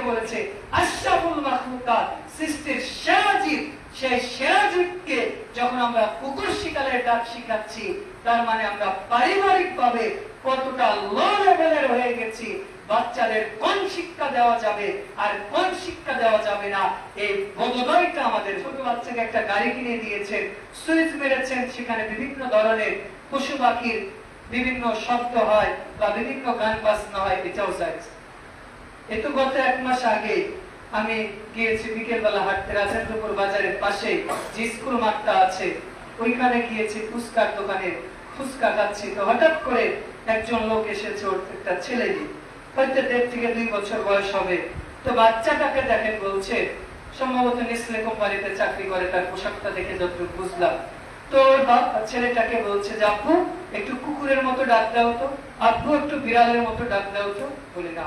বলেছে আশরাফুল মাখলুকাত, সৃষ্টির সেরা জীব, সেই সেরা জীবকে যখন আমরা কুকুর শিকারের ডাক শিখাচ্ছি, তার মানে আমরা পারিবারিক ভাবে কতটা লো লেভেলের হয়ে গেছি। বাচ্চাদের কোন শিক্ষা দেওয়া যাবে আর কোন শিক্ষা দেওয়া যাবে না, এই বোধোদয়টা আমাদের। ছোট বাচ্চাকে একটা গাড়ি কিনে দিয়েছেন, সুইচ মেরেছেন, সেখানে বিভিন্ন ধরনের পশু পাখির বিভিন্ন শব্দ হয় বা বিভিন্ন গান বাজনা হয়, এটাও যাচ্ছে। এতো গত 1 মাস আগে আমি গিয়েছি বিকেল বেলা হাঁটতে, রাজেন্দ্রপুর বাজারের পাশে যে স্কুল মাঠটা আছে ওইখানে গিয়েছি, ফুচকার দোকানে ফুচকা খাচ্ছি। তো হঠাৎ করে একজন লোক এসেছে, ওর একটা ছেলে হয়তো 1.5 থেকে 2 বছর বয়স হবে। তো বাচ্চাটাকে দেখেন, বলছে সম্ভবত নেসলে কোম্পানিতে চাকরি করে, তার পোশাকটা দেখে যতটুকু বুঝলাম। তো ছেলেটাকে বলছে যে আব্বু একটু কুকুরের মতো ডাক দাও তো, আব্বু একটু বিড়ালের মতো ডাক দাও তো, বলে না।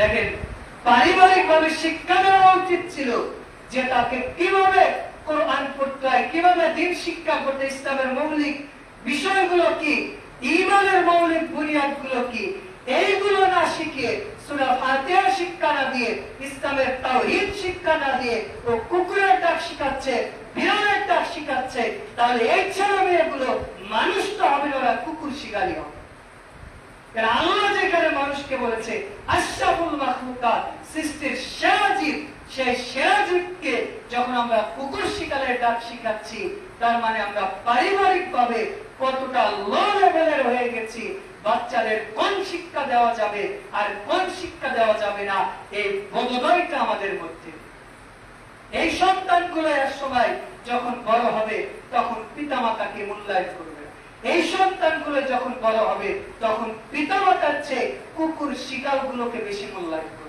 দেখেন, পারিবারিক ভাবে শিক্ষা দেওয়া উচিত ছিল যে তাকে কিভাবে কোরআন পড়তে হয়, কিভাবে দ্বীন শিক্ষা করতে, ইসলামের মৌলিক বিষয়গুলো কি, ঈমানের মৌলিক বুনিয়াদগুলো কি, এইগুলো না শিখিয়ে, সূরা ফাতিহা শিক্ষা না দিয়ে, ইসলামের তাওহীদ শিক্ষা না দিয়ে ও কুকুরের ডাক শিখাচ্ছে, বিড়ালের ডাক শিখাচ্ছে, তাহলে এই ছেলে মেয়েগুলো মানুষ তো হবে না, কুকুর শিকারী হবে। আল্লাহ যেখানে মানুষকে বলেছে আশরাফুল মাখলুকাত, সৃষ্টির সেরা জীব, সেই সেরা জীবকে যখন আমরা কুকুর শিকারের ডাক শিখাচ্ছি, তার মানে আমরা পারিবারিক ভাবে কতটা লো লেভেলের হয়ে গেছি। বাচ্চাদের কোন শিক্ষা দেওয়া যাবে আর কোন শিক্ষা দেওয়া যাবে না, এই বোধোদয়টা আমাদের মধ্যে। এই সন্তানগুলো এক সময় যখন বড় হবে তখন পিতামাতাকে মূল্যায়ন করবে। এই সন্তানগুলো যখন বড় হবে তখন পিতামাতার চেয়ে কুকুর শিকারগুলোকে বেশি মূল্যায়ন করবে।